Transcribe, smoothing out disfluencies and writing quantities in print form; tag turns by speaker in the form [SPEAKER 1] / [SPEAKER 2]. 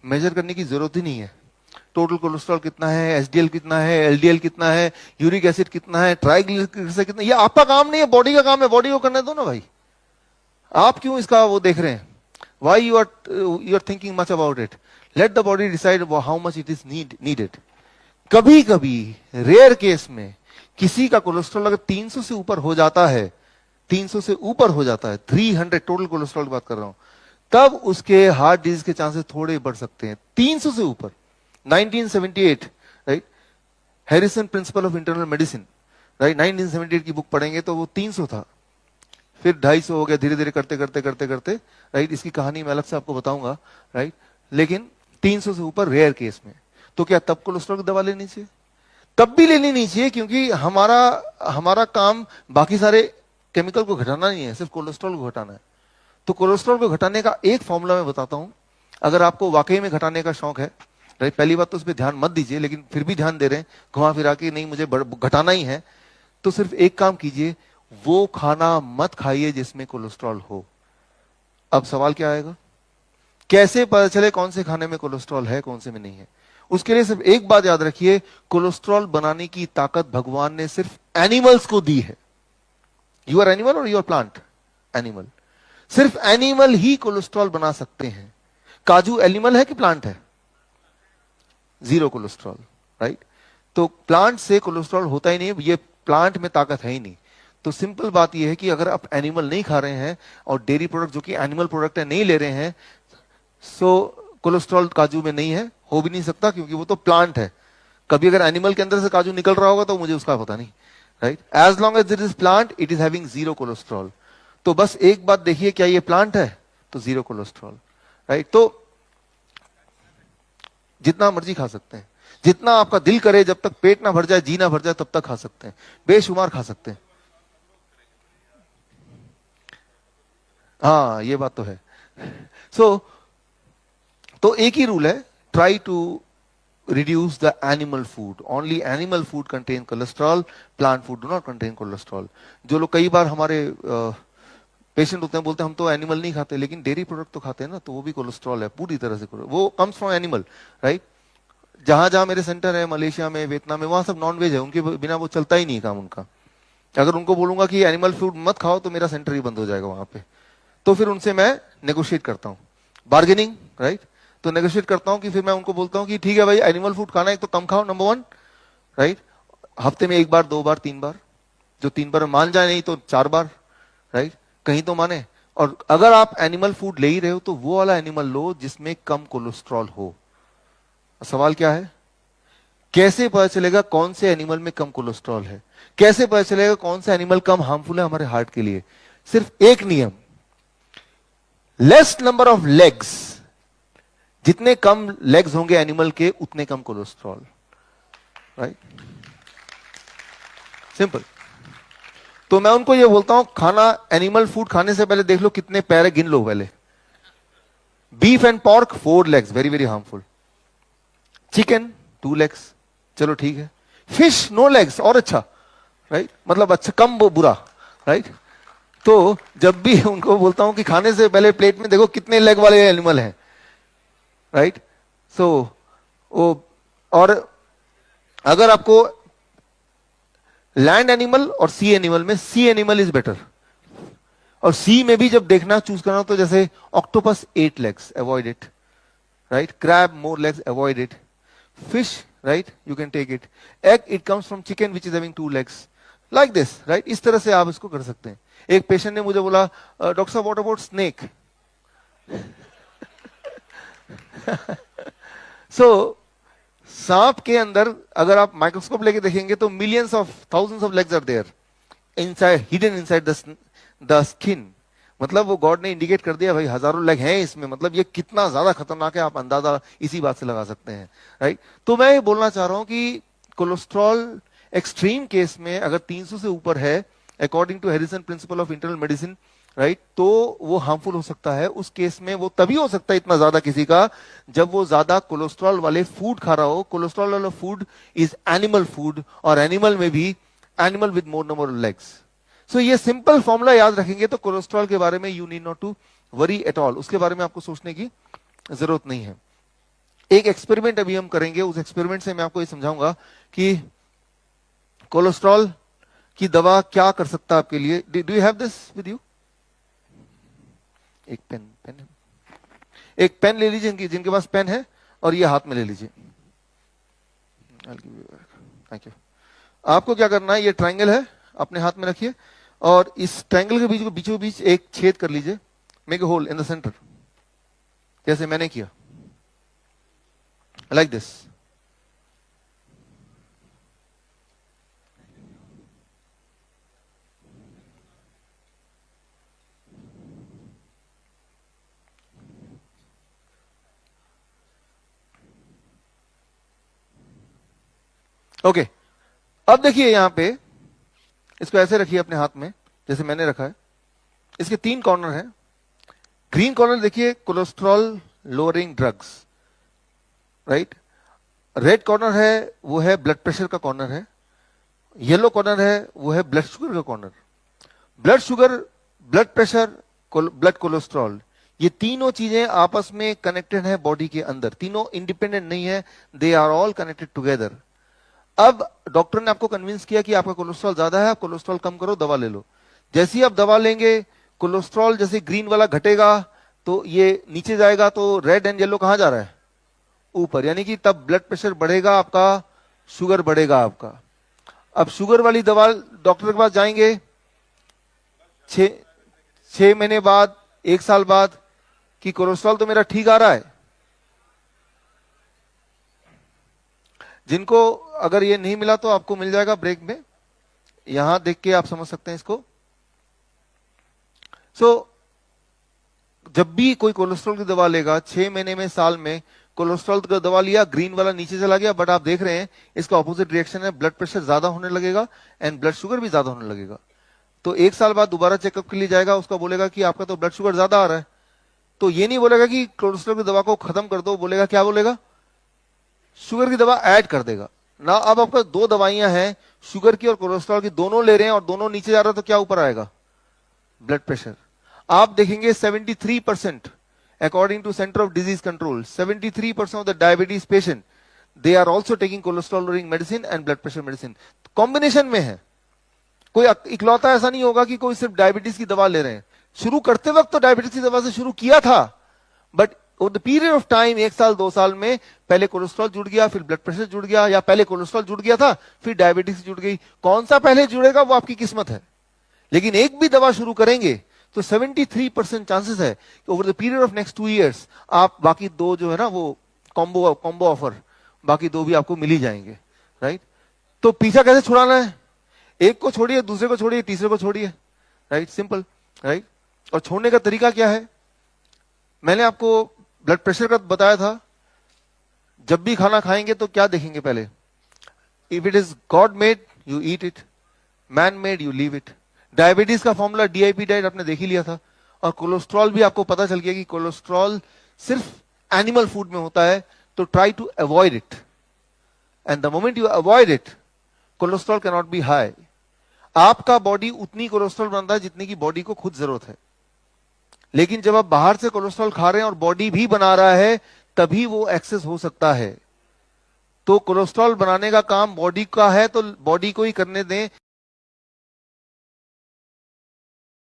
[SPEAKER 1] Major करने की जरूरत ही नहीं है। टोटल कोलेस्ट्रॉल कितना है, एचडीएल कितना है, एलडीएल कितना है, यूरिक एसिड कितना है, ट्राइग्लिसराइड कितना है, ये आपका काम नहीं है, बॉडी का काम है, बॉडी को करने दो ना भाई। आप क्यों इसका वो देख रहे हैं? Why you are thinking much about it? Let the body decide how much it is needed. कभी कभी रेयर केस में किसी का कोलेस्ट्रॉल अगर 300 से ऊपर हो जाता है, 300 से ऊपर हो जाता है, 300 टोटल कोलेस्ट्रॉल की बात कर रहा हूं, तब उसके हार्ट डिजीज के चांसेस थोड़े बढ़ सकते हैं। 300 से ऊपर। 1978, right, Harrison principle of internal medicine, right, 1978 की बुक पढ़ेंगे तो वो 300 था, फिर 250 हो गया, धीरे धीरे करते करते करते करते, राइट। इसकी कहानी मैं अलग से आपको बताऊंगा, राइट। लेकिन 300 से ऊपर रेयर केस में, तो क्या तब कोलेस्ट्रॉल की दवा लेनी चाहिए? तब भी लेनी नहीं चाहिए, क्योंकि हमारा काम बाकी सारे केमिकल को घटाना नहीं है, सिर्फ कोलेस्ट्रॉल को घटाना है। तो कोलेस्ट्रॉल को घटाने का एक फॉर्मूला मैं बताता हूं, अगर आपको वाकई में घटाने का शौक है, राइट। पहली बात तो उस पर ध्यान मत दीजिए, लेकिन फिर भी ध्यान दे रहे हैं घुमा फिरा के, नहीं मुझे घटाना ही है, तो सिर्फ एक काम कीजिए, वो खाना मत खाइए जिसमें कोलेस्ट्रॉल हो। अब सवाल क्या आएगा? कैसे पता चले कौन से खाने में कोलेस्ट्रॉल है, कौन से में नहीं है? उसके लिए सिर्फ एक बात याद रखिए, कोलेस्ट्रॉल बनाने की ताकत भगवान ने सिर्फ एनिमल्स को दी है। यू आर एनिमल और यू आर प्लांट? एनिमल। सिर्फ एनिमल ही कोलेस्ट्रॉल बना सकते हैं। काजू एनिमल है कि प्लांट है? Zero cholesterol, right. तो प्लांट से कोलेस्ट्रॉल होता ही नहीं, ये प्लांट में ताकत है ही नहीं। तो सिंपल बात यह है कि अगर आप एनिमल नहीं खा रहे हैं और डेयरी प्रोडक्ट जो कि एनिमल प्रोडक्ट है नहीं ले रहे हैं, सो कोलेस्ट्रॉल काजू में नहीं है, हो भी नहीं सकता, क्योंकि वो तो प्लांट है। कभी अगर एनिमल के अंदर से काजू निकल रहा होगा तो मुझे उसका पता नहीं, right. As long as it is plant, it is having zero cholesterol. तो बस एक बात देखिए, क्या ये प्लांट है? तो जीरो कोलेस्ट्रॉल, राइट। तो जितना मर्जी खा सकते हैं, जितना आपका दिल करे, जब तक पेट ना भर जाए, जी ना भर जाए, तब तक खा सकते हैं, बेशुमार खा सकते हैं। हाँ, ये बात तो है। तो एक ही रूल है, try to reduce the animal food. Only animal food contain cholesterol, plant food do not contain cholesterol. जो लोग कई बार हमारे पेशेंट होते हैं, बोलते हैं हम तो एनिमल नहीं खाते, लेकिन डेयरी प्रोडक्ट तो खाते हैं ना, तो वो भी कोलेस्ट्रॉल है, पूरी तरह से वो कम्स फ्रॉम एनिमल, राइट। जहां जहां मेरे सेंटर है, मलेशिया में, वियतनाम में, वहां सब नॉन वेज है, उनके बिना वो चलता ही नहीं काम उनका। अगर उनको बोलूंगा कि एनिमल फूड मत खाओ तो मेरा सेंटर ही बंद हो जाएगा वहां पे। तो फिर उनसे मैं नेगोशिएट करता हूँ, बार्गेनिंग, राइट। तो नेगोशिएट करता हूं कि फिर मैं उनको बोलता हूं कि ठीक है भाई, एनिमल फूड खाना है तो कम खाओ, नंबर 1, राइट। हफ्ते में 1 बार, 2 बार, 3 बार, जो 3 बार मान जाए, नहीं तो 4 बार, राइट, कहीं तो माने। और अगर आप एनिमल फूड ले ही रहे हो तो वो वाला एनिमल लो जिसमें कम कोलेस्ट्रॉल हो। सवाल क्या है? कैसे पता चलेगा कौन से एनिमल में कम कोलेस्ट्रॉल है? कैसे पता चलेगा कौन सा एनिमल कम हार्मफुल है हमारे हार्ट के लिए? सिर्फ एक नियम, लेस नंबर ऑफ लेग्स, जितने कम लेग्स होंगे एनिमल के, उतने कम कोलेस्ट्रॉल, राइट, सिंपल। तो मैं उनको ये बोलता हूं, खाना, एनिमल फूड खाने से पहले देख लो कितने पैर है, गिन लो पहले। Beef and pork 4 legs, very very harmful. Chicken 2 legs, चलो ठीक है। फिश नो लेग्स, और अच्छा, राइट, मतलब अच्छा, कम बुरा, राइट। तो जब भी उनको बोलता हूं कि खाने से पहले प्लेट में देखो कितने लेग वाले एनिमल हैं, राइट। सो और अगर आपको लैंड एनिमल और सी एनिमल में, सी एनिमल इज बेटर। और सी में भी जब देखना चूज करना, तो जैसे octopus 8 legs, avoid it, right. Crab more legs, avoid it. Fish, right, you can take it. Egg, it comes from chicken which is having 2 legs, like this, right. इस तरह से आप इसको कर सकते हैं। एक पेशेंट ने मुझे बोला, डॉक्टर साहब व्हाट अबाउट स्नेक? सो सांप के अंदर अगर आप माइक्रोस्कोप लेके देखेंगे तो millions of, thousands of legs are there inside, hidden inside the skin. मतलब वो गॉड ने इंडिकेट कर दिया भाई, हजारों लेग हैं इसमें, मतलब ये कितना ज्यादा खतरनाक है, आप अंदाजा इसी बात से लगा सकते हैं, राइट। तो मैं ये बोलना चाह रहा हूं कि कोलेस्ट्रॉल एक्सट्रीम केस में अगर 300 से ऊपर है, according to Harrison principle of internal medicine, right, तो वो हार्मफुल हो सकता है। उस केस में वो तभी हो सकता है इतना ज्यादा किसी का, जब वो ज्यादा कोलेस्ट्रॉल वाले फूड खा रहा हो। कोलेस्ट्रॉल वाला फूड इज एनिमल फूड, और एनिमल में भी animal with more number of legs. So ये सिंपल फॉर्मूला याद रखेंगे तो कोलेस्ट्रॉल के बारे में you need not to worry at all, उसके बारे में आपको सोचने की जरूरत नहीं है। एक एक्सपेरिमेंट अभी हम करेंगे, उस एक्सपेरिमेंट से मैं आपको ये समझाऊंगा कि कोलेस्ट्रॉल की दवा क्या कर सकता है आपके लिए। Do you have this with you? एक पेन एक पेन ले लीजिए, जिनके पास पेन है, और ये हाथ में ले लीजिए। Thank you. आपको क्या करना है, ये ट्रायंगल है, अपने हाथ में रखिए, और इस ट्रायंगल के बीचों बीच एक छेद कर लीजिए। Make a hole in the centre, जैसे मैंने किया, लाइक दिस। ओके, अब देखिए यहां पे, इसको ऐसे रखिए अपने हाथ में जैसे मैंने रखा है। इसके 3 कॉर्नर हैं। ग्रीन कॉर्नर देखिए cholesterol lowering drugs, right. Red corner है वो है ब्लड प्रेशर का कॉर्नर है। येलो कॉर्नर है वो है ब्लड शुगर का corner. Blood sugar, blood pressure, blood cholesterol, ये तीनों चीजें आपस में कनेक्टेड है बॉडी के अंदर, तीनों इंडिपेंडेंट नहीं है, they are all connected together. अब डॉक्टर ने आपको कन्विंस किया कि आपका कोलेस्ट्रॉल ज्यादा है, आप कोलेस्ट्रॉल कम करो, दवा ले लो। जैसे ही आप दवा लेंगे, कोलेस्ट्रॉल जैसे ग्रीन वाला घटेगा तो ये नीचे जाएगा, तो रेड एंड येलो कहां जा रहा है? ऊपर, यानी कि तब ब्लड प्रेशर बढ़ेगा आपका, शुगर बढ़ेगा आपका। अब शुगर वाली दवा डॉक्टर के पास जाएंगे 6 महीने बाद, 1 साल बाद, कि कोलेस्ट्रॉल तो मेरा ठीक आ रहा है। जिनको अगर ये नहीं मिला तो आपको मिल जाएगा ब्रेक में, यहां देख के आप समझ सकते हैं इसको। जब भी कोई कोलेस्ट्रॉल की दवा लेगा 6 महीने में, साल में, कोलेस्ट्रॉल का दवा लिया, ग्रीन वाला नीचे चला गया, बट आप देख रहे हैं इसका ऑपोजिट रिएक्शन है, ब्लड प्रेशर ज्यादा होने लगेगा एंड ब्लड शुगर भी ज्यादा होने लगेगा। तो 1 साल बाद दोबारा चेकअप के लिए जाएगा, उसका बोलेगा कि आपका तो ब्लड शुगर ज्यादा आ रहा है, तो ये नहीं बोलेगा कि कोलेस्ट्रॉल की दवा को खत्म कर दो, बोलेगा क्या बोलेगा? शुगर की दवा ऐड कर देगा ना। अब आपका 2 दवाइयां हैं, शुगर की और कोलेस्ट्रॉल की, दोनों ले रहे हैं और दोनों नीचे जा रहा है, तो क्या ऊपर आएगा? Blood pressure. आप देखेंगे 73%, according to Center of Disease Control, 73% of the diabetes patient, they are also taking cholesterol lowering medicine and blood pressure medicine. Combination में है, कोई इकलौता ऐसा नहीं होगा कि कोई सिर्फ डायबिटीज की दवा ले रहे हैं। शुरू करते वक्त तो डायबिटीज की दवा से शुरू किया था, but over the period of time, 1 साल 2 साल में, पहले कोलेस्ट्रॉल जुड़ गया, फिर ब्लड प्रेशर जुड़ गया, या पहले कोलेस्ट्रॉल जुड़ गया था फिर डायबिटीज जुड़ गई। कौन सा पहले जुड़ेगा वो आपकी किस्मत है, लेकिन एक भी दवा शुरू करेंगे तो 73% चांसेस है कि over the period of next 2 years आप बाकी 2 जो है ना, वो कॉम्बो ऑफर, बाकी 2 भी आपको मिल ही जाएंगे, राइट। तो पीछा कैसे छुड़ाना है? एक को छोड़िए, दूसरे को छोड़िए, तीसरे को छोड़िए, राइट, सिंपल, राइट। और छोड़ने का तरीका क्या है? मैंने आपको ब्लड प्रेशर का बताया था। जब भी खाना खाएंगे तो क्या देखेंगे पहले? If it is God made you eat it, man made you leave it. Diabetes का फॉर्मूला DIP डाइट आपने देख ही लिया था, और कोलेस्ट्रॉल भी आपको पता चल गया कि कोलेस्ट्रॉल सिर्फ एनिमल फूड में होता है, तो try to avoid it, and the moment you avoid it, cholesterol can not be high. आपका बॉडी उतनी कोलेस्ट्रॉल बनाता है जितनी की बॉडी को खुद जरूरत है, लेकिन जब आप बाहर से कोलेस्ट्रॉल खा रहे हैं और बॉडी भी बना रहा है, तभी वो एक्सेस हो सकता है। तो कोलेस्ट्रॉल बनाने का काम बॉडी का है, तो बॉडी को ही करने दें।